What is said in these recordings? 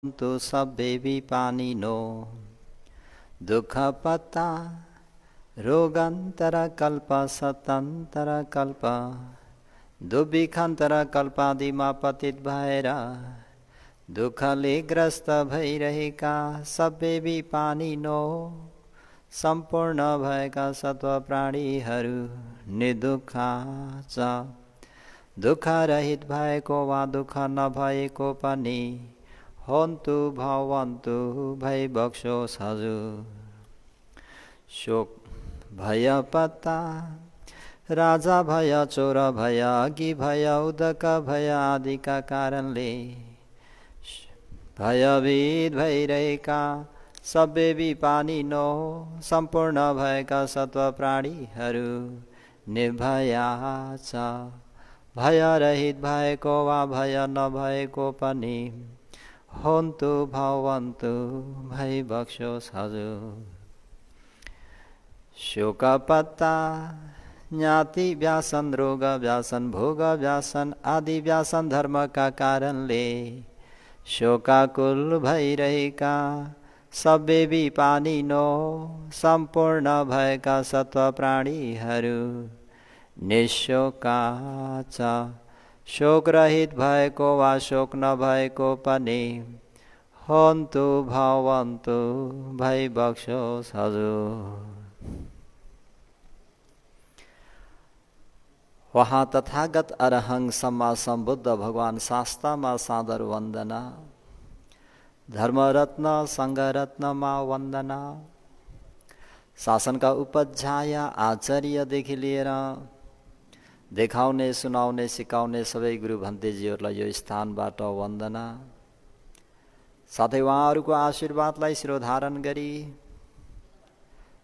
तो सबे विपानिनो दुःखपत्ता रोगान्तर कल्प सतन्तर कल्प दुर्भिक्षान्तर कल्पादिमा पतित भएर दुःखले ग्रस्त भइरहेका सबै विपानिनो सम्पूर्ण भएका सत्व प्राणीहरू निर्दुःख छ। दुःख रहित भएको वा दुःख नभएको पनि होन्तु भवन्तु भई बक्सोस् हजुर। शोक भय पत्ता राजा भय चोर भय अघि भय उदक भय आदिका कारणले भयभीत भइरहेका सबै विपानिनो सम्पूर्ण भएका सत्व प्राणीहरू निर्भया छ। भय रहित भएको वा भय नभएको पनि होन्तु भवन्तु भई बक्सोस् हजुर। शोक पत्ता ज्ञाति व्यासन रोग व्यासन भोग व्यासन आदि व्यासन धर्मका कारणले शोकाकुल भइरहेका सबै विपानिनो सम्पूर्ण भएका सत्व प्राणीहरू निशोका छ। शोक रहित भएको वा शोक नभएको पनि होन्तु भवन्तु भई बक्सोस् हजुर। वहाँ तथागत अरहं सम्मा सम्बुद्ध भगवान शास्त्रमा सादर वन्दना धर्मरत्न सङ्घरत्नमा वन्दना। शासनका उपाध्याय आचार्यदेखि लिएर देखाउने सुनाउने सिकाउने सबै गुरु भन्तेजीहरूलाई यो स्थानबाट वन्दना। साथै उहाँहरूको आशीर्वादलाई शिरोधारण गरी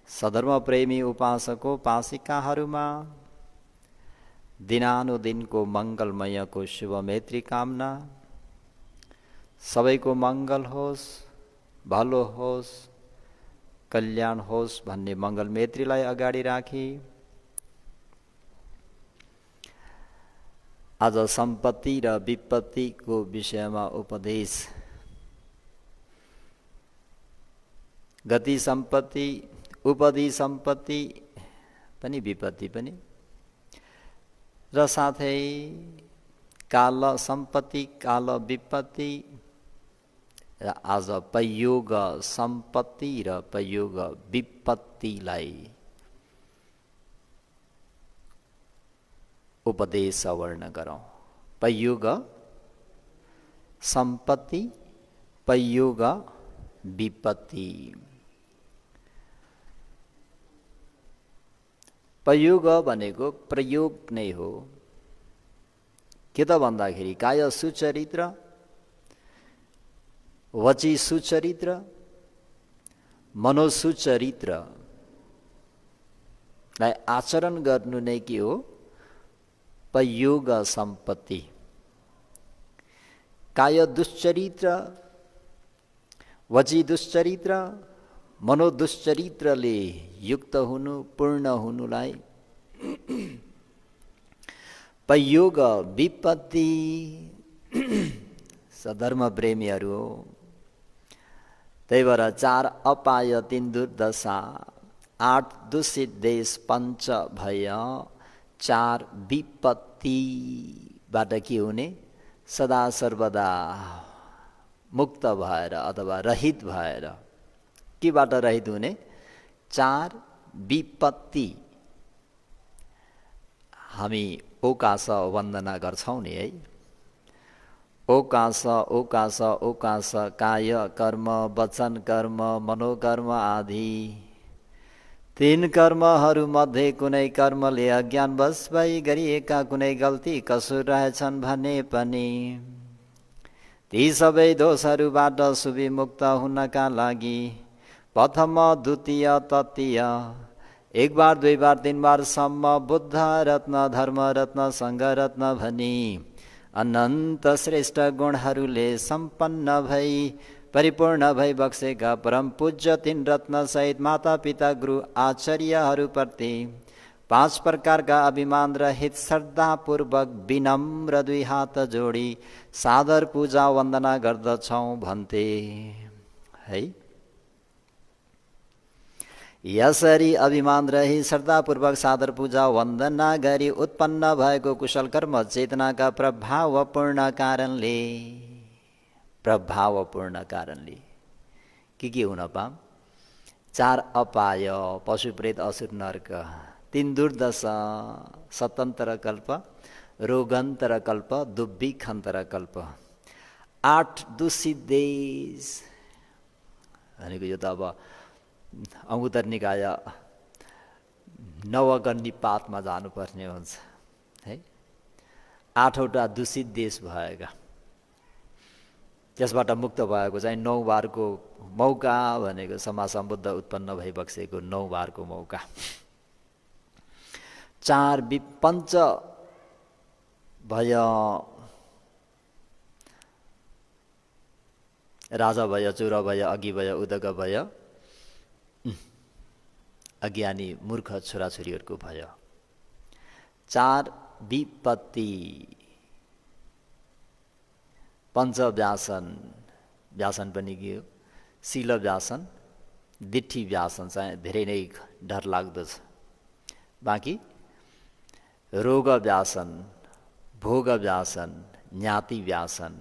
सधर्म प्रेमी उपासक उपासिकाहरूमा दिनानुदिनको मङ्गलमयको शुभ मैत्री कामना। सबैको मङ्गल होस्, भलो होस्, कल्याण होस् भन्ने मङ्गल मैत्रीलाई अगाडि राखी आज सम्पत्ति र विपत्तिको विषयमा उपदेश। गति सम्पत्ति, उपदि सम्पत्ति पनि विपत्ति पनि र साथै काल सम्पत्ति काल विपत्ति र आज पयोग सम्पत्ति र पयोग विपत्तिलाई उपदेश अवर्ण गरौँ। पयोग सम्पत्ति पयोग विपत्ति। पयोग भनेको प्रयोग नै हो। के त भन्दाखेरि काय सुचरित्र वची सुचरित्र मनोसुचरित्रलाई आचरण गर्नु नै के हो? पयोग सम्पत्ति। काय दुश्चरित्र वची दुश्चरित्र मनोदुश्चरित्रले युक्त हुनु पूर्ण हुनुलाई पयोग विपत्ति। सधर्म प्रेमीहरू हो। त्यही भएर 4 अपाय 3 दुर्दशा 8 दूषित देश 5 भय 4 विपत्तिबाट के हुने? सदा सर्वदा मुक्त भएर अथवा रहित भएर। केबाट रहित हुने? 4 विपत्ति। हामी ओकास वन्दना गर्छौँ नि है। ओकास ओकास ओकास काय कर्म वचन कर्म मनोकर्म आदि 3 कर्महरूमध्ये कुनै कर्मले अज्ञानवश भई गरिएका कुनै गल्ती कसुर रहेछन् भने पनि ती सबै दोषहरूबाट सुविमुक्त हुनका लागि प्रथम द्वितीय तृतीय 1 बार 2 बार 3 बारसम्म बुद्ध रत्न धर्म रत्न सङ्घ रत्न भनी अनन्त श्रेष्ठ गुणहरूले सम्पन्न भई परिपूर्ण भई बक्सेका परम पूज्य 3 रत्न सहित माता पिता गुरु आचार्यहरूप्रति 5 प्रकारका अभिमान रहित श्रद्धापूर्वक विनम्र 2 हात जोडी सादर पूजा वन्दना गर्दछौँ भन्थे है। यसरी अभिमान रही श्रद्धापूर्वक सादर पूजा वन्दना गरी उत्पन्न भएको कुशल कर्म चेतनाका प्रभावपूर्ण कारणले के हुन पाम? 4 अपाय, पशु प्रेत असुर नर्क, 3 दुर्दशा, सतन्तर कल्प, रोगन्तर कल्प, दुर्भिक्षन्तर कल्प, 8 दूषित देश भनेको यो त अब अंगुत्तर निकाय नवगन्निपातमा जानुपर्ने हुन्छ है। 8वटा दूषित देश भएका, त्यसबाट मुक्त भएको चाहिँ 9 बारको मौका भनेको समाज सम्बुद्ध उत्पन्न भई बक्सेको 9 बारको मौका। 4 5 भयो, राजा भयो, चोर भयो, अघि भयो, उदक भयो, अज्ञानी मूर्ख छोराछोरीहरूको भयो। 4 विपत्ति, पञ्च व्यासन, व्यासन पनि के हो? शील व्यासन, दिट्ठी व्यासन चाहिँ धेरै नै डर लाग्दो छ। बाँकी रोग व्यासन, भोग व्यासन, ज्ञाति व्यासन,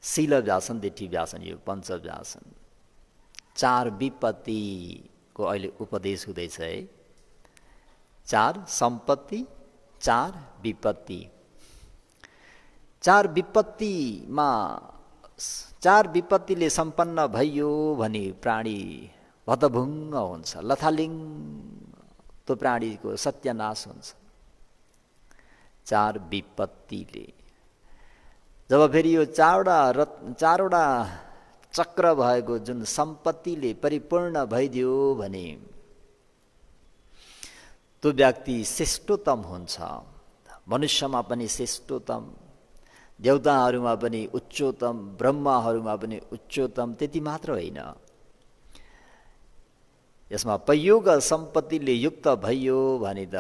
शील व्यासन, दिट्ठी व्यासन, यो पञ्च व्यासन। 4 विपत्तिको अहिले उपदेश हुँदैछ है। 4 सम्पत्ति, 4 विपत्ति। 4 विपत्तिले सम्पन्न भइयो भने प्राणी हतभुङ्ग हुन्छ, लथालिङ्ग, त्यो प्राणीको सत्यानाश हुन्छ। 4 विपत्तिले जब फेरि यो 4वटा चक्र भएको जुन सम्पत्तिले परिपूर्ण भइदियो भने त्यो व्यक्ति श्रेष्ठतम हुन्छ। मनुष्यमा पनि श्रेष्ठतम, देवताहरूमा पनि उच्चतम, ब्रह्माहरूमा पनि उच्चतम। त्यति मात्र होइन, यसमा पयोग सम्पत्तिले युक्त भइयो भने त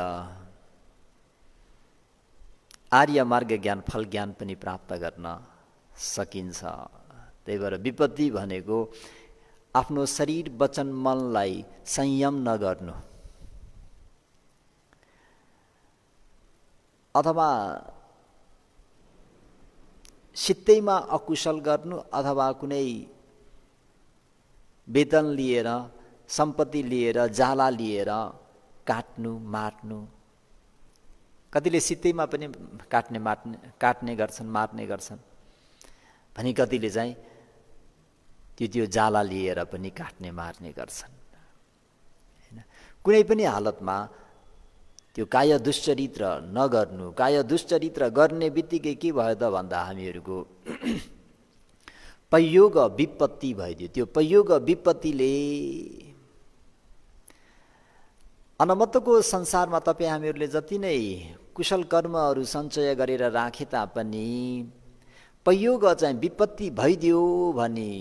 आर्य मार्ग ज्ञान, फल ज्ञान पनि प्राप्त गर्न सकिन्छ। त्यही भएर विपत्ति भनेको आफ्नो शरीर वचन मनलाई संयम नगर्नु अथवा सित्तैमा अकुशल गर्नु अथवा कुनै वेतन लिएर, सम्पत्ति लिएर, जाला लिएर काट्नु, मार्नु। कतिले सित्तैमा पनि काट्ने गर्छन्, मार्ने गर्छन् भने कतिले चाहिँ त्यो जाला लिएर पनि काट्ने, मार्ने गर्छन् हैन। कुनै पनि हालतमा त्यो काय दुश्चरित्र नगर्नु। काय दुश्चरित्र गर्ने बित्तिकै के भयो त भन्दा हामीहरूको पयोग विपत्ति भइदियो। त्यो पयोग विपत्तिले अनमतको संसारमा तपाईँ हामीहरूले जति नै कुशल कर्महरू सञ्चय गरेर राखे तापनि पयोग चाहिँ विपत्ति भइदियो भने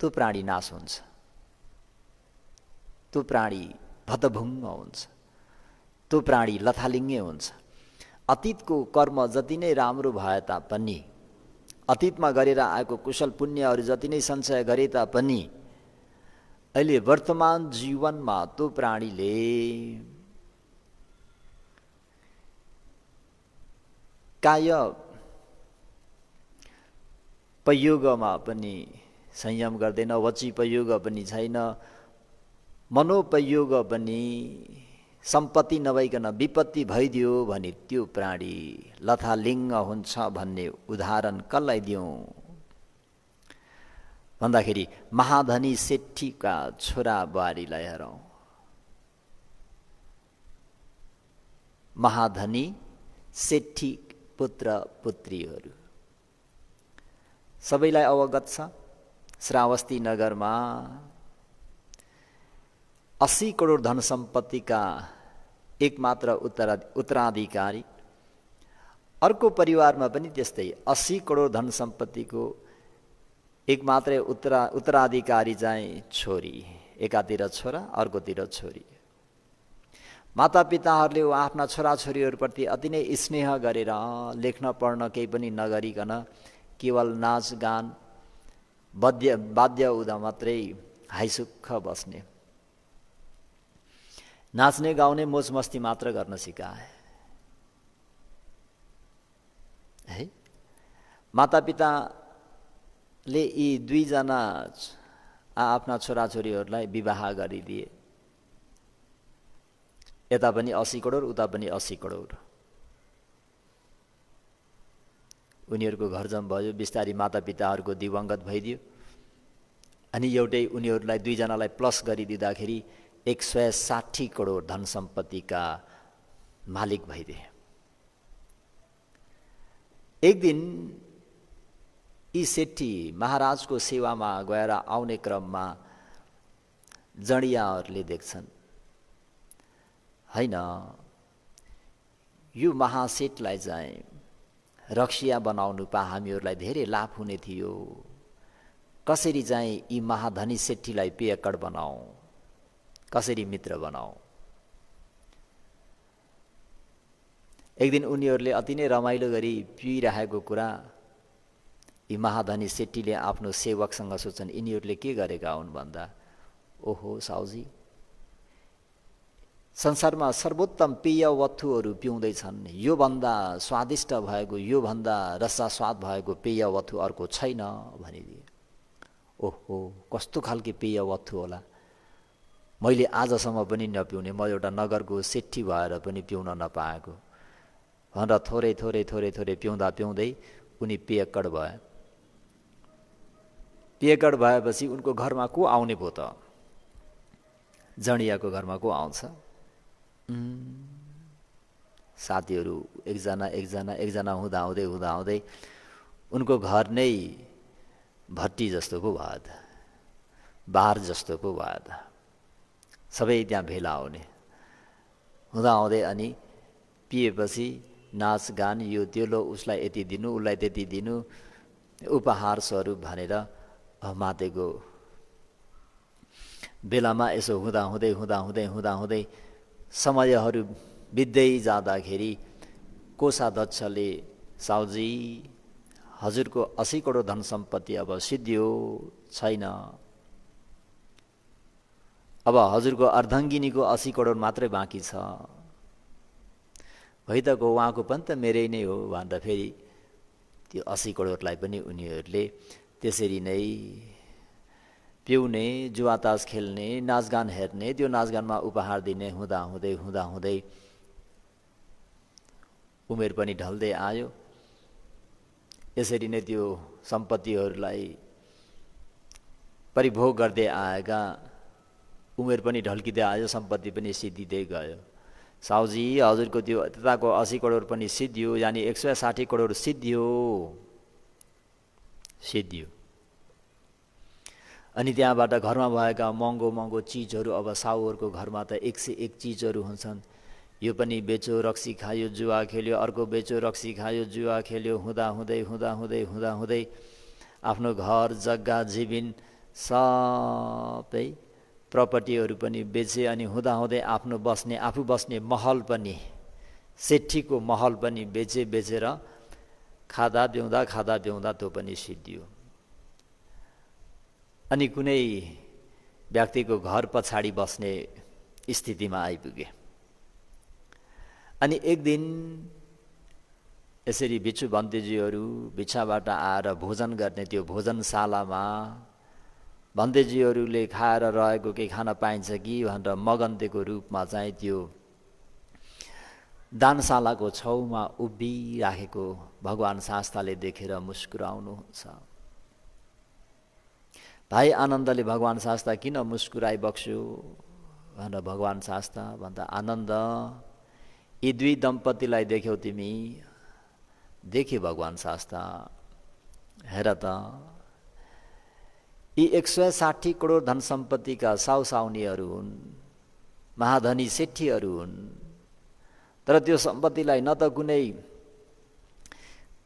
त्यो प्राणी नाश हुन्छ, त्यो प्राणी भतभुङ्ग हुन्छ, त्यो प्राणी लथालिङ्गे हुन्छ। अतीतको कर्म जति नै राम्रो भए तापनि, अतीतमा गरेर आएको कुशल पुण्यहरू जति नै सञ्चय गरे तापनि अहिले वर्तमान जीवनमा त्यो प्राणीले काय पयोगमा पनि संयम गर्दैन, वची पयोग पनि छैन, मनोपयोग पनि, सम्पत्ति नभइकन विपत्ति भइदियो भने त्यो प्राणी लथालिङ्ग हुन्छ भन्ने उदाहरण कसलाई दिउँ भन्दाखेरि महाधनी सेठीका छोरा बुहारीलाई हेरौँ। महाधनी सेठी पुत्र पुत्रीहरू सबैलाई अवगत छ। श्रावस्ती नगरमा 80 करोड धन सम्पत्तिका एकमात्र उत्तराधिकारी, अर्को परिवारमा पनि त्यस्तै 80 करोड धन सम्पत्तिको एकमात्रै उत्तराधिकारी चाहिँ छोरी, एकातिर छोरा अर्कोतिर छोरी। मातापिताहरूले आफ्ना छोराछोरीहरूप्रति अति नै स्नेह गरेर लेख्न पढ्न केही पनि नगरिकन केवल नाचगान वाद्य हुँदा मात्रै हाइसुक्ख बस्ने, नाच्ने गाउने मोज मस्ती मात्र गर्न सिकाए है। मातापिताले यी दुईजना आफ्ना छोराछोरीहरूलाई विवाह गरिदिए। यता पनि 80 करोड उता पनि 80 करोड। उनीहरूको घर जम भयो, बिस्तारी मातापिताहरूको दिवंगत भइदियो। अनि एउटै उनीहरूलाई दुईजनालाई प्लस गरिदिँदाखेरि 160 करोड धन सम्पत्तिका मालिक भइदिए। एक दिन यी सेठी महाराजको सेवामा गएर आउने क्रममा जडियाहरूले देख्छन्, हैन यो महासेठलाई चाहिँ रक्सिया बनाउनु पा हामीहरूलाई धेरै लाभ हुने थियो। कसरी चाहिँ यी महाधनी सेठीलाई पियक्कड बनाऊ, कसरी मित्र बनाऊ। एक दिन उनीहरूले अति नै रमाइलो गरी पिइरहेको कुरा यी महाधनी सेठीले आफ्नो सेवकसँग सोच्छन्, यिनीहरूले के गरेका हुन् भन्दा, ओहो साउजी, संसारमा सर्वोत्तम पेय वस्तुहरू पिउँदैछन्, योभन्दा स्वादिष्ट भएको, योभन्दा रसास्वाद भएको पेय वस्तु अर्को छैन भनिदिए। ओहो कस्तो खालके पेय वस्तु होला, मैले आजसम्म पनि नपिउने, म एउटा नगरको सेठी भएर पनि पिउन नपाएको भनेर थोरै थोरै थोरै थोरै पिउँदा पिउँदै उनी पियक्कड भए। पियक्कड भएपछि उनको घरमा को आउने भयो त? जडियाको घरमा को आउँछ? साथीहरू एकजना हुँदाहुँदै उनको घर नै भट्टी जस्तो पो भयो त, बार जस्तो पो भयो त। सबै त्यहाँ भेला हुने, हुँदाहुँदै अनि पिएपछि नाचगान यो त्यो, लो उसलाई यति दिनु उसलाई त्यति दिनु, उपहार स्वरूप भनेर मातेको बेलामा यसो हुँदाहुँदै समयहरू बित्दै जाँदाखेरि कोषाध्यक्षले, साउजी हजुरको 80 करोड धन सम्पत्ति अब सिद्धियो छैन, अब हजुरको अर्धाङ्गिनीको 80 करोड मात्रै बाँकी छ। है त उहाँको पनि त मेरै नै हो भनेर फेरि त्यो 80 करोडलाई पनि उनीहरूले त्यसरी नै पिउने, जुवातास खेल्ने, नाचगान हेर्ने, त्यो नाचगानमा उपहार दिने हुँदाहुँदै उमेर पनि ढल्दै आयो। यसरी नै त्यो सम्पत्तिहरूलाई परिभोग गर्दै आएका, उमेर पनि ढल्किँदै आयो, सम्पत्ति पनि सिद्धिँदै गयो। साउजी हजुरको त्यो त्यताको 80 करोड पनि सिद्धियो, यानि 160 करोड सिद्धियो। अनि त्यहाँबाट घरमा भएका महँगो चिजहरू, अब साउहरूको घरमा त 101 चिजहरू हुन्छन्। यो पनि बेचो रक्सी खायो जुवा खेल्यो, अर्को बेचो रक्सी खायो जुवा खेल्यो, हुँदाहुँदै आफ्नो घर जग्गा जीवन सबै प्रपर्टीहरू पनि बेचे। अनि हुँदाहुँदै आफू बस्ने महल पनि, सेठीको महल पनि बेचेर खादा पिउँदा त्यो पनि सिद्धियो। अनि कुनै व्यक्तिको घर पछाडि बस्ने स्थितिमा आइपुगे। अनि एक दिन यसरी भिक्षु भन्तेजीहरू भिक्षाबाट आएर भोजन गर्ने त्यो भोजनशालामा भन्तेजीहरूले खाएर रहेको केही खान पाइन्छ कि भनेर मगन्तेको रूपमा चाहिँ त्यो दानशालाको छेउमा उभिराखेको भगवान् शास्ताले देखेर मुस्कुराउनुहुन्छ। भाइ आनन्दले भगवान् शास्ता किन मुस्कुराइ बक्स्यो भनेर भगवान् शास्ता भन्दा, आनन्द यी दुई दम्पतिलाई देख्यौ तिमी? देखे भगवान् शास्ता, हेर त यी 160 करोड धन सम्पत्तिका साउसाउनीहरू हुन्, महाधनी सेठीहरू हुन्। तर त्यो सम्पत्तिलाई न त कुनै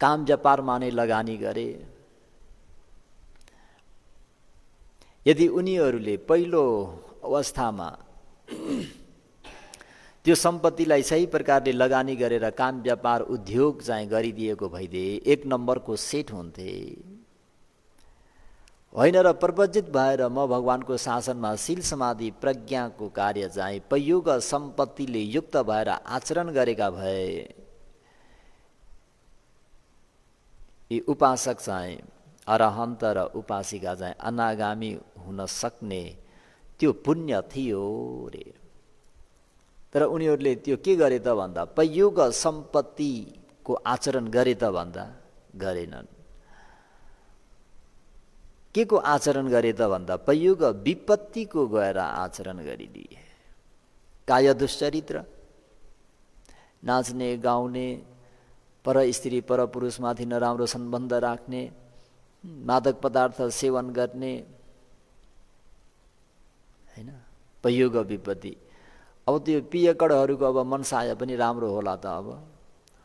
काम व्यापारमा नै लगानी गरे, यदि उनीहरूले पहिलो अवस्थामा त्यो सम्पत्तिलाई सही प्रकारले लगानी गरेर काम व्यापार उद्योग चाहिँ गरिदिएको भइदिए 1 नम्बरको सेट हुन्थे। होइन र प्रवजित भएर म भगवानको शासनमा शील समाधि प्रज्ञाको कार्य चाहिँ पयोग सम्पत्तिले युक्त भएर आचरण गरेका भए यी उपासक चाहिँ अरहन्त र उपासिका चाहिँ अनागामी हुन सक्ने त्यो पुण्य थियो रे। तर उनीहरूले त्यो के गरे त भन्दा पयोग सम्पत्तिको आचरण गरे त भन्दा गरेनन्। के को आचरण गरे त भन्दा पयोग विपत्तिको गएर आचरण गरिदिए। काय दुश्चरित्र, नाच्ने गाउने, पर स्त्री पर पुरुषमाथि नराम्रो सम्बन्ध राख्ने, मादक पदार्थ सेवन गर्ने, हैन, पयोग विपत्ति। अब त्यो पियकडहरूको अब मनसाय पनि राम्रो होला त अब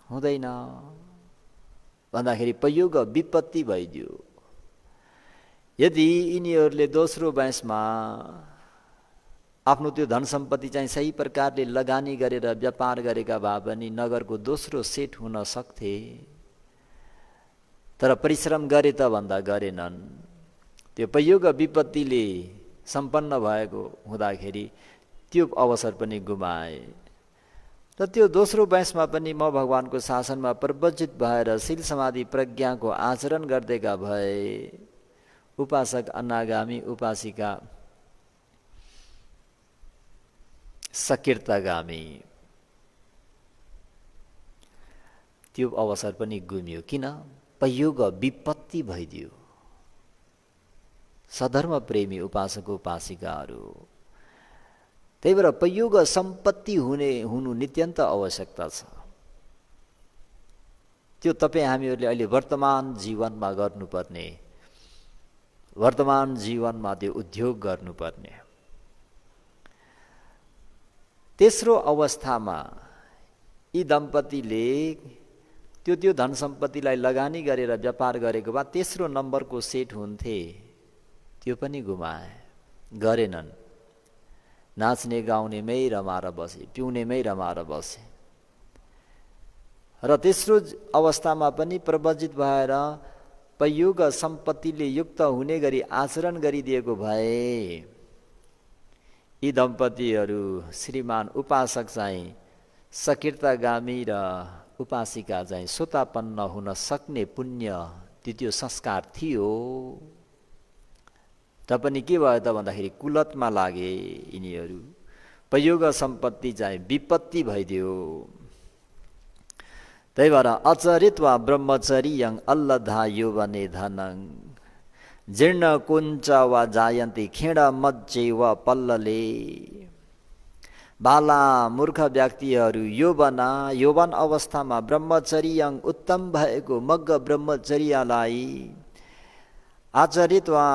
हुँदैन भन्दाखेरि पयोग विपत्ति भइदियो। यदि यिनीहरूले दोस्रो वयसमा आफ्नो त्यो धन सम्पत्ति चाहिँ सही प्रकारले लगानी गरेर व्यापार गरेका भए पनि नगरको दोस्रो सेट हुन सक्थे। तर परिश्रम गरे त भन्दा गरेनन्। त्यो पयोग विपत्तिले सम्पन्न भएको हुँदाखेरि त्यो अवसर पनि गुमाए। र त्यो दोस्रो वयसमा पनि म भगवानको शासनमा प्रवजित भएर शील समाधि प्रज्ञाको आचरण गर्दैका भए उपासक अनागामी उपासिका सकीर्तगामी त्यो अवसर पनि गुमियो। किन? पयोग विपत्ति भइदियो। सधर्म प्रेमी उपासक उपासिकाहरू, त्यही भएर पयोग सम्पत्ति हुनु नित्यन्त आवश्यकता छ। त्यो तपाईँ हामीहरूले अहिले वर्तमान जीवनमा गर्नुपर्ने, वर्तमान जीवनमा त्यो उद्योग गर्नुपर्ने। तेस्रो अवस्थामा यी दम्पतिले त्यो धन सम्पत्तिलाई लगानी गरेर व्यापार गरेको भए तेस्रो नम्बरको सेट हुन्थे, त्यो पनि गुमाए, गरेनन्। नाच्ने गाउनेमै रमाएर बसे, पिउनेमै रमाएर बसे। र तेस्रो अवस्थामा पनि प्रवजित भएर पयोग सम्पत्तिले युक्त हुने गरी आचरण गरिदिएको भए यी दम्पतिहरू श्रीमान उपासक चाहिँ सकीर्तगामी र उपासिका चाहिँ सोतापन्न हुन सक्ने पुण्य त्यो संस्कार थियो। पनि के भयो त भन्दाखेरि कुलतमा लागे यिनीहरू। पयोग सम्पत्ति चाहिँ विपत्ति भइदियो। त्यही भएर अचरित्वा ब्रह्मचर्यं अल्लधा यौवने धनं जीर्ण कुञ्च वा जायन्ति खेड मज्जे वा पल्लले। बाला मूर्ख व्यक्तिहरू यौवन अवस्थामा ब्रह्मचर्यं उत्तम भएको मग्ग ब्रह्मचर्यलाई आचरित्वा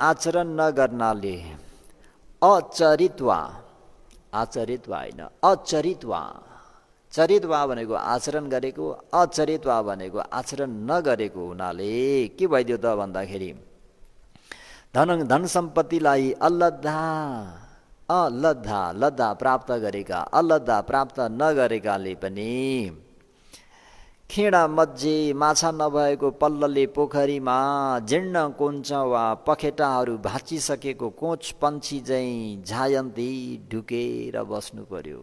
आचरण नगर्नाले, अचरित्वा होइन अचरित्वा, चरित्वा भनेको आचरण गरेको, अचरित्वा भनेको आचरण नगरेको हुनाले के भइदियो त भन्दाखेरि धन सम्पत्तिलाई लद्धा प्राप्त गरेका, अलद्धा प्राप्त नगरेकाले पनि खेडा मज्जे माछा नभएको पल्लले पोखरीमा जीर्ण कोञ्च वा पखेटाहरू भाँचिसकेको कोच पन्छी चाहिँ झायन्ती ढुकेर बस्नु पर्यो।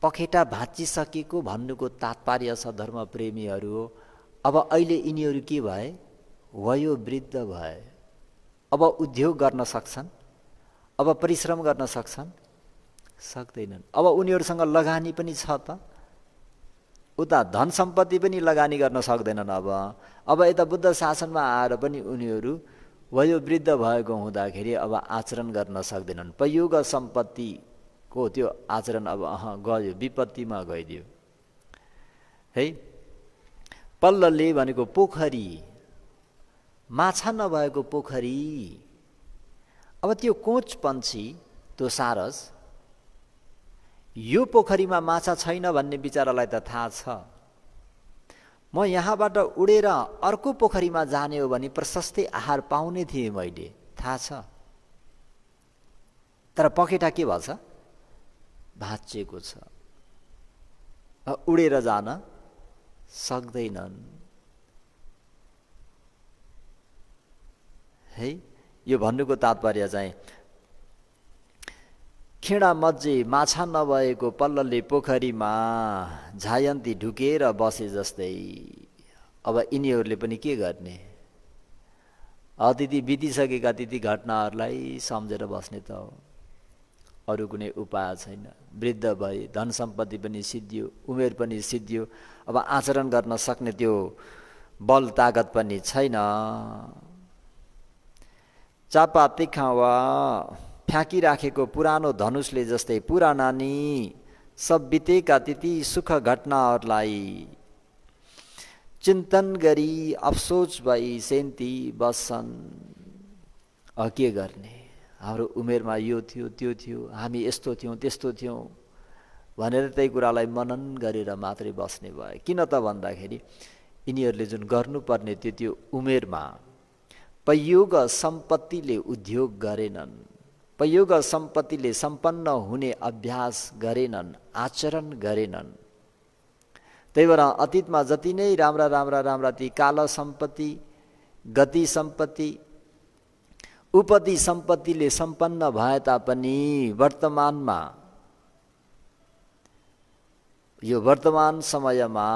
पखेटा भाँचिसकेको भन्नुको तात्पर्य छ धर्म प्रेमीहरू, अब अहिले यिनीहरू के भए? वयोवृद्ध भए। अब उद्योग गर्न सक्छन्? अब परिश्रम गर्न सक्छन्? सक्दैनन्। अब उनीहरूसँग लगानी पनि छ त, उता धन सम्पत्ति पनि लगानी गर्न सक्दैनन्। अब यता बुद्ध शासनमा आएर पनि उनीहरू वयोवृद्ध भएको हुँदाखेरि अब आचरण गर्न सक्दैनन्। पयोग सम्पत्तिको त्यो आचरण अब गयो, विपत्तिमा गइदियो है। पल्लले भनेको पोखरी, माछा नभएको पोखरी। अब त्यो कोच पन्छी, त्यो सारस, यो पोखरीमा माछा छैन भन्ने बिचारालाई त थाहा छ। म यहाँबाट उडेर अर्को पोखरीमा जाने हो भने प्रशस्तै आहार पाउने थिएँ मैले, थाहा छ। तर पखेटा के भन्छ? भाँचिएको छ, उडेर जान सक्दैनन्। है, यो भन्नुको तात्पर्य चाहिँ खिँडा मज्जे माछा नभएको पल्लले पोखरीमा झायन्ती ढुकेर बसे जस्तै। अब यिनीहरूले पनि के गर्ने? अतिथि बितिसकेका तिथि घटनाहरूलाई सम्झेर बस्ने त हो, अरू कुनै उपाय छैन। वृद्ध भए, धन सम्पत्ति पनि सिद्धियो, उमेर पनि सिद्धियो, अब आचरण गर्न सक्ने त्यो बल तागत पनि छैन। चापा तिखा वा फ्याँकिराखेको पुरानो धनुषले जस्तै पुरानानी सब बितेका तिती सुख घटनाहरूलाई चिन्तन गरी अफसोच भई सेन्ती बस्छन्। के गर्ने? हाम्रो उमेरमा यो थियो, त्यो थियो, हामी यस्तो थियौँ, त्यस्तो थियौँ भनेर त्यही कुरालाई मनन गरेर मात्रै बस्ने भए। किन त भन्दाखेरि यिनीहरूले जुन गर्नुपर्ने थियो त्यो उमेरमा पयोग सम्पत्तिले उद्योग गरेनन्, पयोग सम्पत्तिले सम्पन्न हुने अभ्यास गरेनन्, आचरण गरेनन्। त्यही भएर अतीतमा जति नै राम्रा राम्रा राम्रा ती काल सम्पत्ति, गति सम्पत्ति, उपति सम्पत्तिले सम्पन्न भए तापनि वर्तमानमा, यो वर्तमान समयमा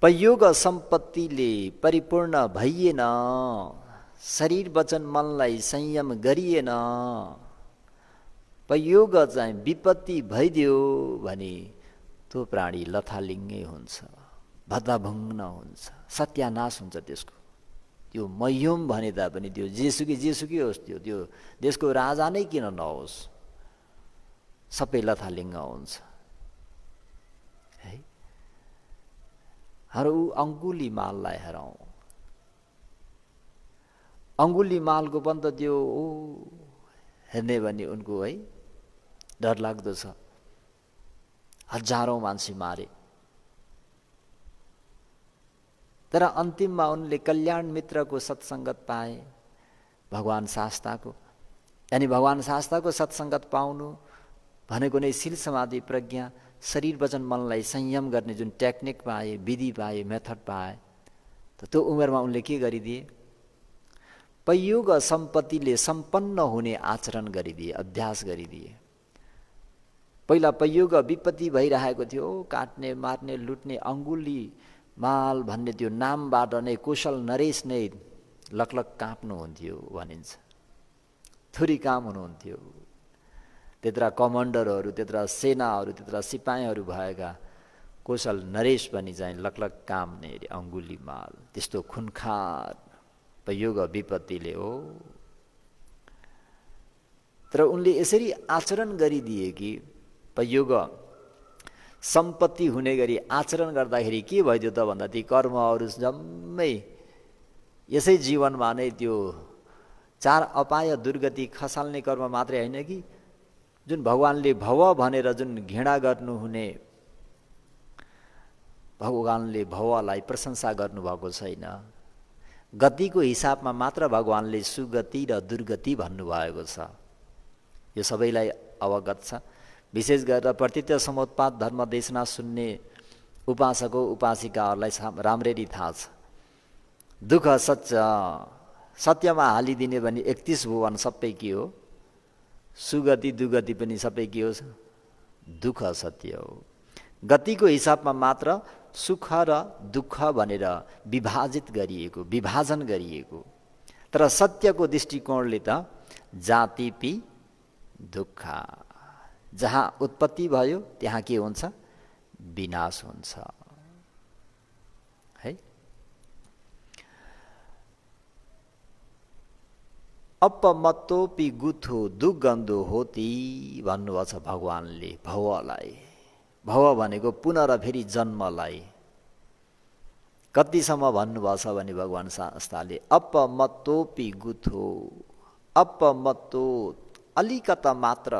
पयोग सम्पत्तिले परिपूर्ण भइएन, शरीर वचन मनलाई संयम गरिएन, पयोग चाहिँ विपत्ति भइदियो भने त्यो प्राणी लथालिङ्गै हुन्छ, भद्दाभङ्ग हुन्छ, सत्यानाश हुन्छ त्यसको। त्यो मह्यम भने तापनि त्यो जेसुकै होस्, त्यो देशको राजा नै किन नहोस्, सबै लथालिङ्ग हुन्छ। है, हर ऊ अङ्गुलीमाललाई हेरौँ। अङ्गुलीमालको पनि त त्यो हेर्ने भने उनको है डरलाग्दो छ। हजारौँ मान्छे मारे, तर अन्तिममा उनले कल्याण मित्रको सत्सङ्गत पाए, भगवान शास्ताको। यानी भगवान शास्ताको सत्सङ्गत पाउनु भनेको नै शील समाधि प्रज्ञा, शरीर वचन मनलाई संयम गर्ने जुन टेक्निक पाए, विधि पाए, मेथड पाए, त त्यो उमेरमा उनले के गरिदिए? पयोग सम्पत्तिले सम्पन्न हुने आचरण गरिदिए, अभ्यास गरिदिए। पहिला पयोग विपत्ति भइरहेको थियो, काट्ने मार्ने लुट्ने अङ्गुली माल भन्ने त्यो नामबाट नै कुशल नरेश नै लकलक काँप्नुहुन्थ्यो भनिन्छ। थुरी काम हुनुहुन्थ्यो। त्यत्रा कमान्डरहरू, त्यत्रा सेनाहरू, त्यत्रा सिपाहीहरू भएका कुशल नरेश पनि चाहिँ लकलक काम्ने अङ्गुली माल, त्यस्तो खुनखार पयोग विपत्तिले हो। तर उनले यसरी आचरण गरिदिए कि पयोग सम्पत्ति हुने गरी आचरण गर्दाखेरि के भइदियो त भन्दा ती कर्महरू जम्मै यसै जीवनमा नै त्यो चार अपाय दुर्गति खसाल्ने कर्म मात्रै होइन कि जुन भगवानले भव भनेर जुन घृणा गर्नुहुने, भगवानले भवलाई प्रशंसा गर्नुभएको छैन। गतिको हिसाबमा मात्र भगवानले सुगति र दुर्गति भन्नुभएको छ। यो सबैलाई अवगत छ। विशेष गरेर प्रतीत्य समुत्पाद धर्म देशना सुन्ने उपासक उपासिकाहरूलाई राम्ररी थाहा छ। दुःख सत्यमा हालिदिने भने 31 भुवन सबै के हो? सुगति दुर्गति पनि सबै के हो? दुःख सत्य हो। गतिको हिसाबमा मात्र सुख र दुःख भनेर विभाजित गरिएको, विभाजन गरिएको। तर सत्यको दृष्टिकोणले त जाति पि दुःख, जहाँ उत्पत्ति भयो त्यहाँ के हुन्छ? विनाश हुन्छ। है, अपमत्तोपि गुथो दुर्गन्धो होती भन्नुभएको छ भगवानले भवलाई। भव भनेको पुनः र फेरि जन्मलाई कतिसम्म भन्नुभएको छ भने भगवान शास्ताले अपमत्तोपि गुथो, अपमत्तो अलिकता मात्र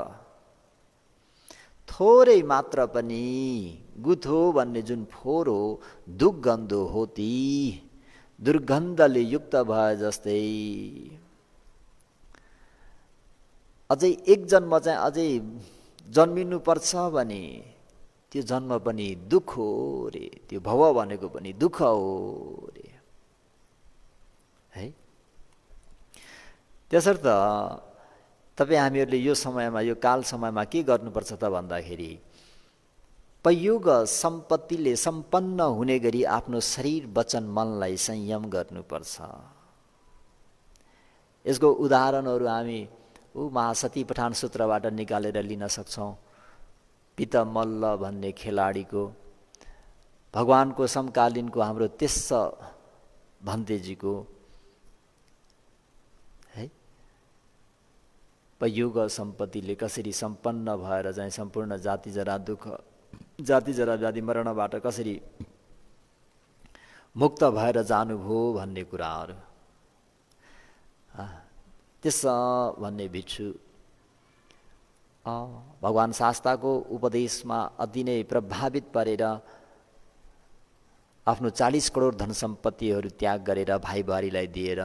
थोरै मात्र पनि गुथो भन्ने जुन फोहोर हो दुर्गन्धो हो ती दुर्गन्धले युक्त भए जस्तै अझै एक जन्म चाहिँ अझै जन्मिनुपर्छ भने त्यो जन्म पनि दुःख हो रे, त्यो भव भनेको पनि दुःख हो रे है। त्यसर्थ तपाईँ हामीहरूले यो समयमा यो काल समयमा के गर्नुपर्छ त भन्दाखेरि पयोग सम्पत्तिले सम्पन्न हुने गरी आफ्नो शरीर वचन मनलाई संयम गर्नुपर्छ। यसको उदाहरणहरू हामी महासती पठान सूत्रबाट निकालेर लिन सक्छौँ। पिता मल्ल भन्ने खेलाडीको भगवानको समकालीनको हाम्रो त्यस भन्तेजीको है पयोग सम्पत्तिले कसरी सम्पन्न भएर चाहिँ सम्पूर्ण जाति जरा दुःख जाति जरा व्याधि मरणबाट कसरी मुक्त भएर जानुभयो भन्ने कुराहरू त्यस भन्ने भिक्षु भगवान शास्ताको उपदेशमा अति नै प्रभावित परेर आफ्नो 40 करोड धन सम्पत्तिहरू त्याग गरेर भाइ बुहारीलाई दिएर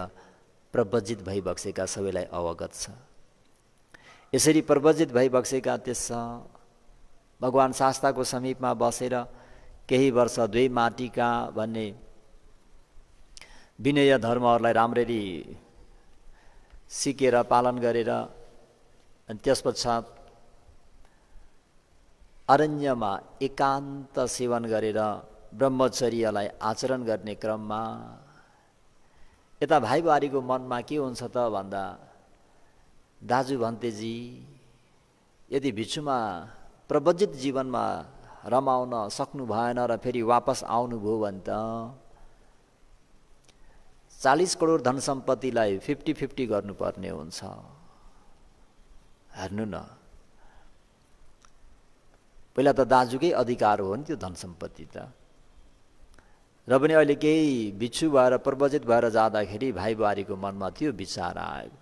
प्रव्रजित भइबक्सेका सबैलाई अवगत छ। यसरी प्रव्रजित भइबक्सेका त्यस भगवान शास्ताको समीपमा बसेर केही वर्ष 2 माटिका भन्ने विनय धर्महरूलाई राम्ररी सिकेर पालन गरेर अनि त्यसपश्चात अरण्यमा एकान्त सेवन गरेर ब्रह्मचर्यलाई आचरण गर्ने क्रममा यता भाइ बुहारीको मनमा के हुन्छ त भन्दा दाजु भन्तेजी यदि भिक्षुमा प्रव्रजित जीवनमा रमाउन सक्नु भएन र फेरि वापस आउनुभयो भने त 40 करोड धन सम्पत्तिलाई 50-50 गर्नुपर्ने हुन्छ। हेर्नु न, पहिला त दाजुकै अधिकार हो नि त्यो धन सम्पत्ति त। र पनि अहिले केही भिक्षु भएर प्रव्रजित भएर जाँदाखेरि भाइ बुहारीको मनमा त्यो विचार आयो,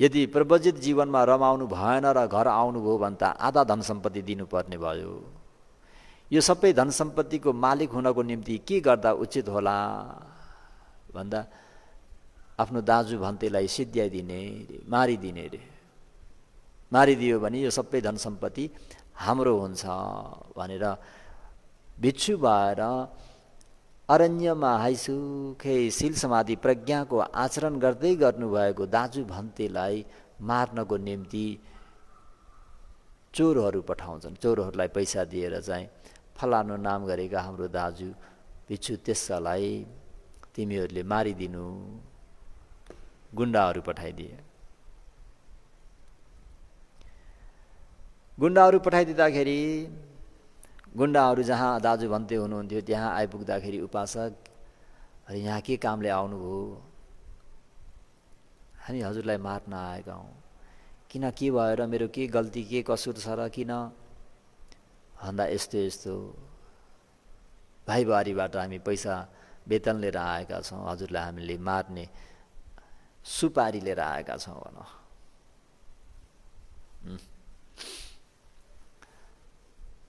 यदि प्रव्रजित जीवनमा रमाउनु भएन र घर आउनुभयो भने त आधा धन सम्पत्ति दिनुपर्ने भयो। यो सबै धन सम्पत्तिको मालिक हुनको निम्ति के गर्दा उचित होला भन्दा आफ्नो दाजु भन्तेलाई सिद्ध्याइदिने रे, मारिदिने रे। मारिदियो भने यो सबै धन सम्पत्ति हाम्रो हुन्छ भनेर भिक्षु भएर अरण्यमा हाइसुकै शील समाधि प्रज्ञाको आचरण गर्दै गर्नुभएको दाजु भन्तेलाई मार्नको निम्ति चोरहरू पठाउँछन्। चोरहरूलाई पैसा दिएर चाहिँ फलानु नाम गरेका हाम्रो दाजु भिक्षु त्यसलाई तिमीहरूले मारिदिनु, गुण्डाहरू पठाइदिए। गुण्डाहरू पठाइदिँदाखेरि गुण्डाहरू जहाँ दाजु भन्ते हुनुहुन्थ्यो त्यहाँ आइपुग्दाखेरि उपासक, अरे यहाँ के कामले आउनुभयो? हामी हजुरलाई मार्न आएका हौँ। किन, के भएर, मेरो के गल्ती, के कसुर छ र किन भन्दा यस्तो यस्तो भाइ बुहारीबाट हामी पैसा वेतन लिएर आएका छौँ, हजुरलाई हामीले मार्ने सुपारी लिएर आएका छौँ भन।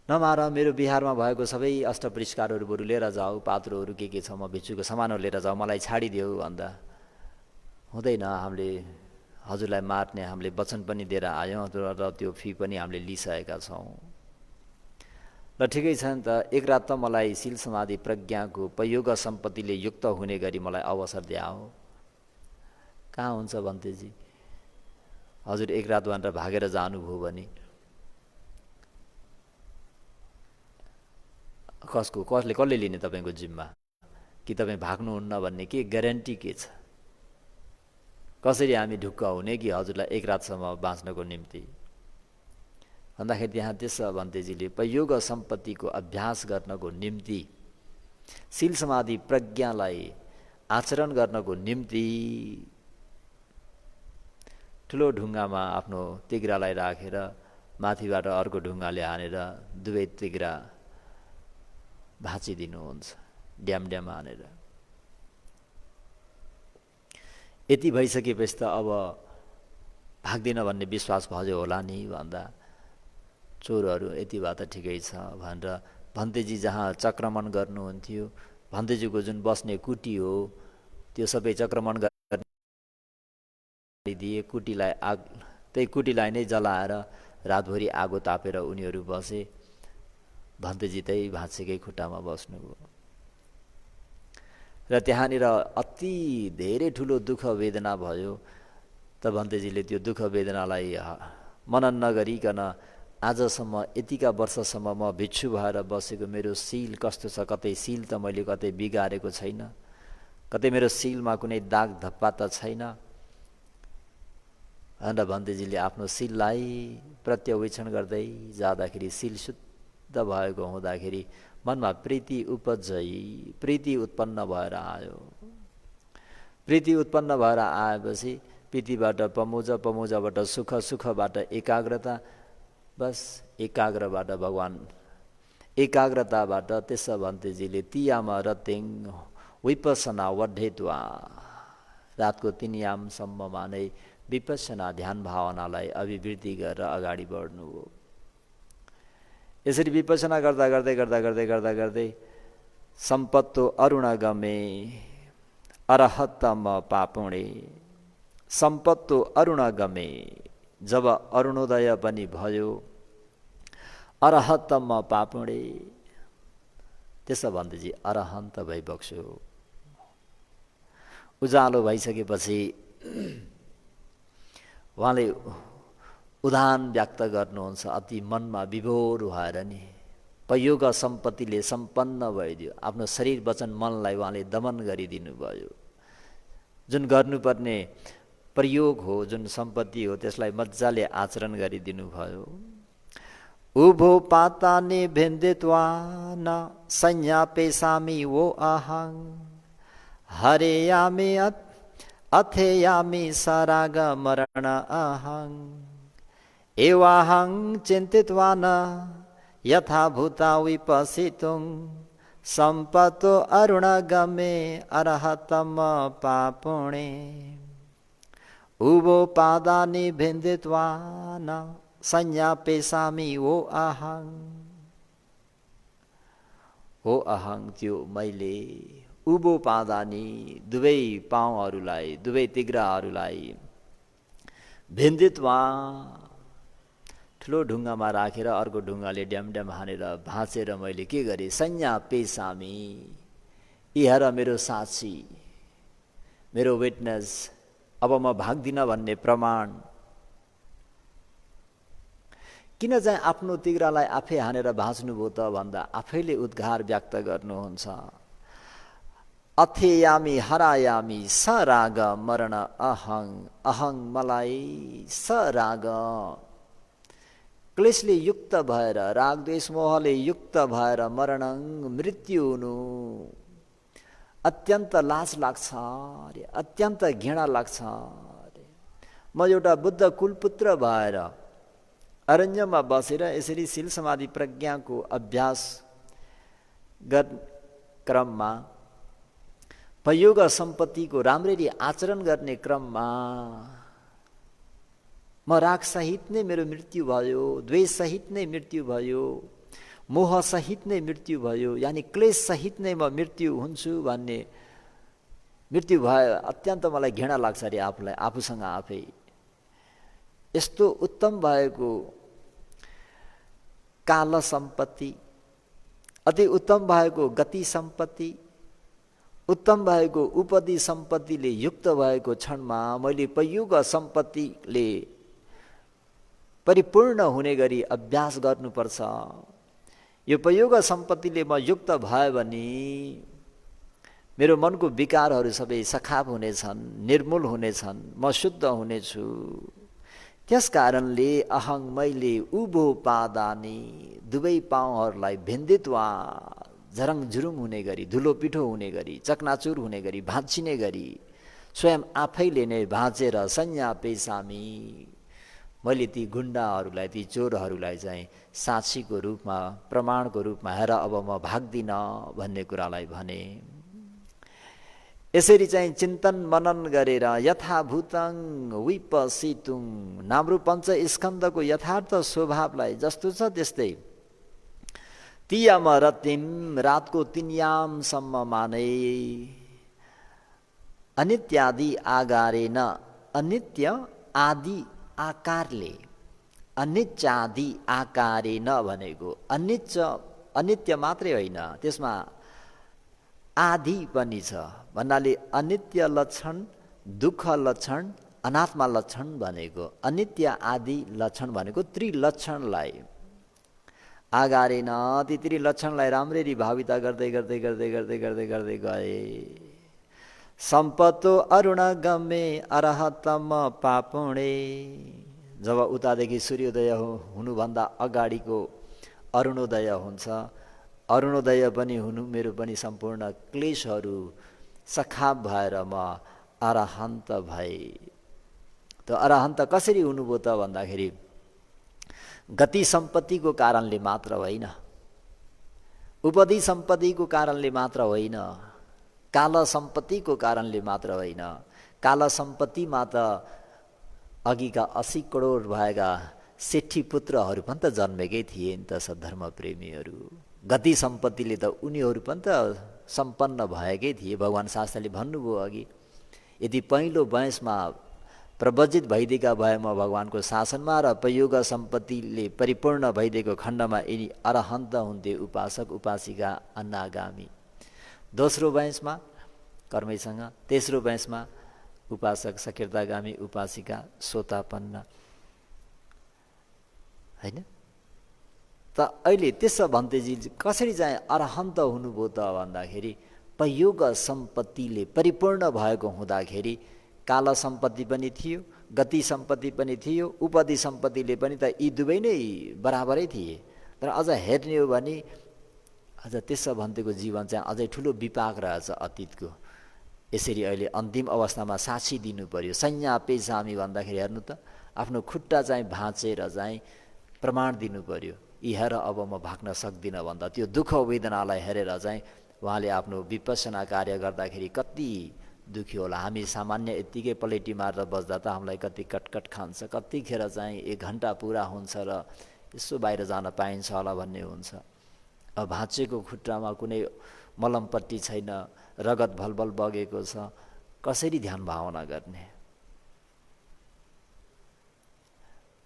नमार, मेरो बिहारमा भएको सबै अष्टपरिष्कारहरू बरु लिएर जाऊ, पात्रोहरू के छ, म भिक्षुको सामानहरू लिएर जाऊ, मलाई छाडिदेऊ भन्दा हुँदैन, हामीले हजुरलाई मार्ने हामीले वचन पनि दिएर आयौँ र त्यो फी पनि हामीले लिइसकेका छौँ। ल ठिकै छ नि त, एक रात त मलाई शील समाधि प्रज्ञाको पयोग सम्पत्तिले युक्त हुने गरी मलाई अवसर दियाओ। कहाँ हुन्छ भन्तेजी, हजुर एक रात भनेर भागेर जानुभयो भने कसले लिने तपाईँको जिम्मा? कि तपाईँ भाग्नुहुन्न भन्ने के ग्यारेन्टी के छ? कसरी हामी ढुक्क हुने कि हजुरलाई एक रातसम्म बाँच्नको निम्ति भन्दाखेरि त्यहाँ त्यस भन्तेजीले पयोग सम्पत्तिको अभ्यास गर्नको निम्ति शील समाधि प्रज्ञालाई आचरण गर्नको निम्ति ठुलो ढुङ्गामा आफ्नो तिग्रालाई राखेर माथिबाट अर्को ढुङ्गाले हानेर दुवै तिग्रा भाँचिदिनुहुन्छ, ड्याम ड्याम हानेर। यति भइसकेपछि त अब भाग्दिन भन्ने विश्वास भयो होला नि भन्दा चोरहरू यति भए त ठिकै छ भनेर भन्तेजी जहाँ चक्रमण गर्नुहुन्थ्यो, भन्तेजीको जुन बस्ने कुटी हो त्यो सबै चक्रमण गरिदिए। कुटीलाई आग, त्यही कुटीलाई नै जलाएर रातभरि आगो तापेर उनीहरू बसे। भन्तेजी त्यही भाँचेकै खुट्टामा बस्नुभयो र त्यहाँनिर अति धेरै ठुलो दुःख वेदना भयो। त भन्तेजीले त्यो दुःख वेदनालाई मनन नगरिकन आजसम्म यतिका वर्षसम्म म भिक्षु भएर बसेको मेरो सील कस्तो छ, कतै सील त मैले कतै बिगारेको छैन, कतै मेरो सीलमा कुनै दाग धप्पा त छैन भनेर भन्तेजीले आफ्नो सीललाई प्रत्यवेक्षण गर्दै जाँदाखेरि सील शुद्ध भएको हुँदाखेरि मनमा प्रीति उपजै, प्रीति उत्पन्न भएर आयो। प्रीति उत्पन्न भएर आएपछि प्रीतिबाट पमोज, पमोजबाट सुख, सुखबाट एकाग्रता, बस एकाग्रबाट भगवान, एकाग्रताबाट त्यसो भन्तेजीले तियामा रतेङ विपसना वढेत्वा, रातको 3 यामसम्ममा नै विपसना ध्यान भावनालाई अभिवृद्धि गरेर अगाडि बढ्नुभयो। यसरी विपसना गर्दा गर्दै गर्दा गर्दै गर्दा गर्दै सम्पत्तो अरुणगमे अरहत्तम पापुणे, सम्पत्तो अरुणगमे, जब अरुणोदय पनि भयो, अरहत्तम पापुणे, त्यसो भन्दैजी अरहन्त भइबक्स्यो। उज्यालो भइसकेपछि उहाँले उदान व्यक्त गर्नुहुन्छ, अति मनमा विभोर भएर नि। पयोग सम्पत्तिले सम्पन्न भइदियो, आफ्नो शरीर वचन मनलाई उहाँले दमन गरिदिनु भयो। जुन गर्नुपर्ने प्रयोग हो, जुन सम्पत्ति हो, त्यसलाई मजाले आचरण गरिदिनु भयो। उभो पाताने भेन्दित्वा न संज्ञापेसामि वो अहं, हरेयामि अथेयामि सराग मरण अहं, एवाहं चिन्तित्वा न यथा भूता विपसितुं, सम्पत्तो अरुणगमे अरहतम पापुणे, उभो पादानि भेन्दित्वा न संज्ञापेसामि वो अहं, हो अहं त्यो मैले, उभो पादानी दुवै पाउहरूलाई, दुवै तिग्राहरूलाई, भेन्दित्वा ठुलो ढुङ्गामा राखेर अर्को ढुङ्गाले ड्याम ड्याम हानेर भाँचेर मैले के गरेँ, संज्ञा पेसामी, यी हेर मेरो साक्षी, मेरो विटनेस, अब म भाग्दिनँ भन्ने प्रमाण। किन चाहिँ आफ्नो तिग्रालाई आफै हानेर भाँच्नुभयो त भन्दा आफैले उद्गार व्यक्त गर्नुहुन्छ। अथेयामी हरायामी सराग मरण अहं, अहं मलाई सराग, क्लेशले युक्त भएर, राग द्वेष मोहले युक्त भएर मरणं मृत्यु हुनु अत्यन्त लाज लाग्छ अरे, अत्यन्त घृणा लाग्छ अरे। म एउटा बुद्ध कुलपुत्र भएर अरण्यमा बसेर यसरी शील समाधि प्रज्ञाको अभ्यास गर्ने क्रममा, पयोग सम्पत्तिको राम्ररी आचरण गर्ने क्रममा म राग सहित नै मेरो मृत्यु भयो, द्वेष सहित नै मृत्यु भयो, मोह सहित नै मृत्यु भयो, यानि क्लेश सहित नै म मृत्यु हुन्छु भन्ने, मृत्यु भयो अत्यन्त मलाई घृणा लाग्छ अरे आफूलाई, आफूसँग आफै। यस्तो उत्तम भएको काल सम्पत्ति, अति उत्तम भएको गति सम्पत्ति, उत्तम भएको उपदी सम्पत्तिले युक्त भएको क्षणमा मैले पयोग सम्पत्तिले परिपूर्ण हुने गरी अभ्यास गर्नुपर्छ। यो पयोग सम्पत्तिले म युक्त भयो भने मेरो मनको विकारहरू सबै सखाप हुनेछन्, निर्मूल हुनेछन्, म शुद्ध हुनेछु। त्यस कारणले अहं मैले उभो पादानी दुवै पाउहरूलाई भेन्दित्वा झरङ झुरुङ हुने गरी, धुलो पिठो हुने गरी, चकनाचुर हुने गरी, भाँचिने गरी स्वयं आफैले नै भाँचेर संज्ञा पेसामी, मैले ती गुण्डाहरूलाई, ती चोरहरूलाई चाहिँ साक्षीको रूपमा, प्रमाणको रूपमा हेर अब म भाग्दिनँ भन्ने कुरालाई भने। यसरी चाहिँ चिन्तन मनन गरेर यथाभूतं विपसितुं नाम्रो पञ्च स्कन्धको यथार्थ स्वभावलाई जस्तो छ त्यस्तै तियम रतिम रातको 3 यामसम्म माने अनित्यादि आगारेन अनित्य आदि आकारले अनित्यादि आकारेन भनेको अनित्य मात्रै होइन त्यसमा आदि पनि छ भन्नाले अनित्य लक्षण दुःख लक्षण अनात्मा लक्षण भनेको अनित्य आदि लक्षण भनेको त्रिलक्षणलाई आगारेन ती त्रिलक्षणलाई राम्ररी भाविता गर्दै गर्दै गर्दै गर्दै गर्दै गर्दै गए सम्पतो अरुण गमे अरहतम पापुणे जब उतादेखि सूर्योदय हुनुभन्दा अगाडिको अरुणोदय हुन्छ अरुणोदय पनि हुनु मेरो पनि सम्पूर्ण क्लेशहरू सखाप भएर म अरहन्त भए। त अरहन्त कसरी हुनुभयो त भन्दाखेरि गति सम्पत्तिको कारणले मात्र होइन उपदि सम्पत्तिको कारणले मात्र होइन काल सम्पत्तिको कारणले मात्र होइन काल सम्पत्तिमा त अघिका 80 करोड भएका सेठी पुत्रहरू पनि त जन्मेकै थिए नि त सद्धर्म प्रेमीहरू गति सम्पत्तिले त उनीहरू पनि त सम्पन्न भएकै थिए भगवान शास्त्रले भन्नुभयो अघि यदि पहिलो वयसमा प्रवजित भइदिएका भए म भगवानको शासनमा र पयोग सम्पत्तिले परिपूर्ण भइदिएको खण्डमा यिनी अरहन्त हुन्थे उपासक उपासिका अन्नागामी दोस्रो वयसमा कर्मैसँग तेस्रो वयसमा उपासक सकृतागामी उपासिका सोतापन्न हैन त अहिले त्यसो भन्तेजी कसरी चाहिँ अरहन्त हुनुभयो त भन्दाखेरि पयोग सम्पत्तिले परिपूर्ण भएको हुँदाखेरि काल सम्पत्ति पनि थियो गति सम्पत्ति पनि थियो उपदि सम्पत्तिले पनि त यी दुवै नै बराबरै थिए तर अझ हेर्ने हो भने अझ त्यसो भन्तेको जीवन चाहिँ अझै ठुलो विपाक रहेछ अतीतको यसरी अहिले अन्तिम अवस्थामा साक्षी दिनु पर्यो संज्ञा पेशामी भन्दाखेरि हेर्नु त आफ्नो खुट्टा चाहिँ भाँचेर चाहिँ प्रमाण दिनु पर्यो यी हेर अब म भाग्न सक्दिनँ भन्दा त्यो दुःख वेदनालाई हेरेर चाहिँ उहाँले आफ्नो विपස්සना कार्य गर्दाखेरि कति दुखी होला हामी सामान्य यत्तिकै पलेटी मारेर बस्दा त हामीलाई कति कटकट खान्छ कतिखेर चाहिँ 1 घण्टा पुरा हुन्छ र यसो बाहिर जान पाइन्छ होला भन्ने हुन्छ अब भाँचेको खुट्टामा कुनै मलमपट्टी छैन रगत भलभल बगेको छ कसरी ध्यान भावना गर्ने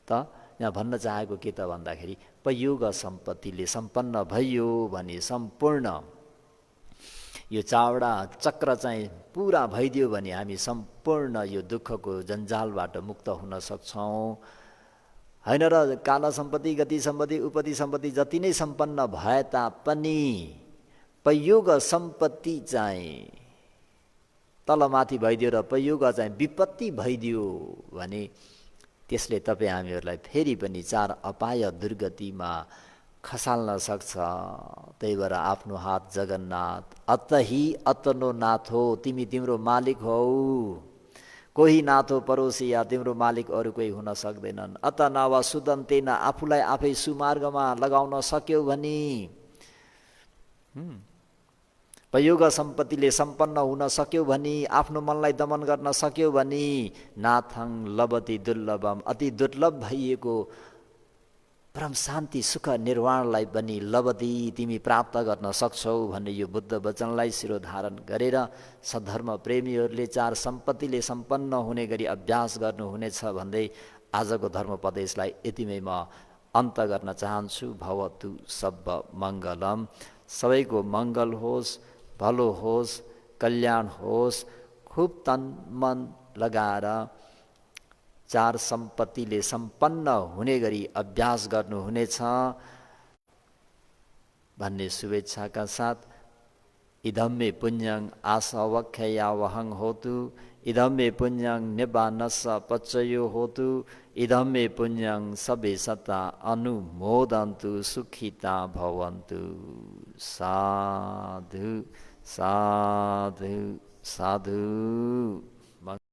त यहाँ भन्न चाहेको के त भन्दाखेरि पयोग सम्पत्तिले सम्पन्न भयो भने सम्पूर्ण यो चावडा चक्र चाहिँ पुरा भइदियो भने हामी सम्पूर्ण यो दुःखको जन्जालबाट मुक्त हुन सक्छौँ हैन र काल सम्पत्ति गति सम्पत्ति उपदि सम्पत्ति जति नै सम्पन्न भए तापनि पयोग सम्पत्ति चाहिँ तलमाथि भइदियो र पयोग चाहिँ विपत्ति भइदियो भने त्यसले तपाईँ हामीहरूलाई फेरि पनि 4 अपाय दुर्गतिमा खसाल्न सक्छ त्यही भएर आफ्नो हात जगन्नाथ अतहि अतनो नाथ हो तिमी तिम्रो मालिक हौ कोही नाथ हो परोसी या तिम्रो मालिक अरू कोही हुन सक्दैनन् अत नवा सुदन्तेन आफूलाई आफै सुमार्गमा लगाउन सक्यौ भने पयोग सम्पत्तिले सम्पन्न हुन सक्यौ भने आफ्नो मनलाई दमन गर्न सक्यौ भने नाथं लभति दुर्लभम अति दुर्लभ भइएको परम शान्ति सुख निर्वाणलाई पनि लभति तिमी प्राप्त गर्न सक्छौ भन्ने यो बुद्ध वचनलाई शिरोधारण गरेर सद्धर्म प्रेमीहरूले 4 सम्पत्तिले सम्पन्न हुने गरी अभ्यास गर्नुहुनेछ भन्दै आजको धर्मोपदेशलाई यतिमै म अन्त गर्न चाहन्छु। भवतु सब्ब मङ्गलम सबैको मङ्गल होस् भलो होस् कल्याण होस् खुब तन मन लगाएर 4 सम्पत्तिले सम्पन्न हुने गरी अभ्यास गर्नुहुनेछ भन्ने शुभेच्छाका साथ इदं मे पुण्यं आसवख्यया वहं होतु इदं मे पुण्यं निब्बानस्स पच्चयो होतु इदं मे पुण्यं सबे सता अनुमोदन्तु सुखिता भवन्तु। साधु साधु साधु।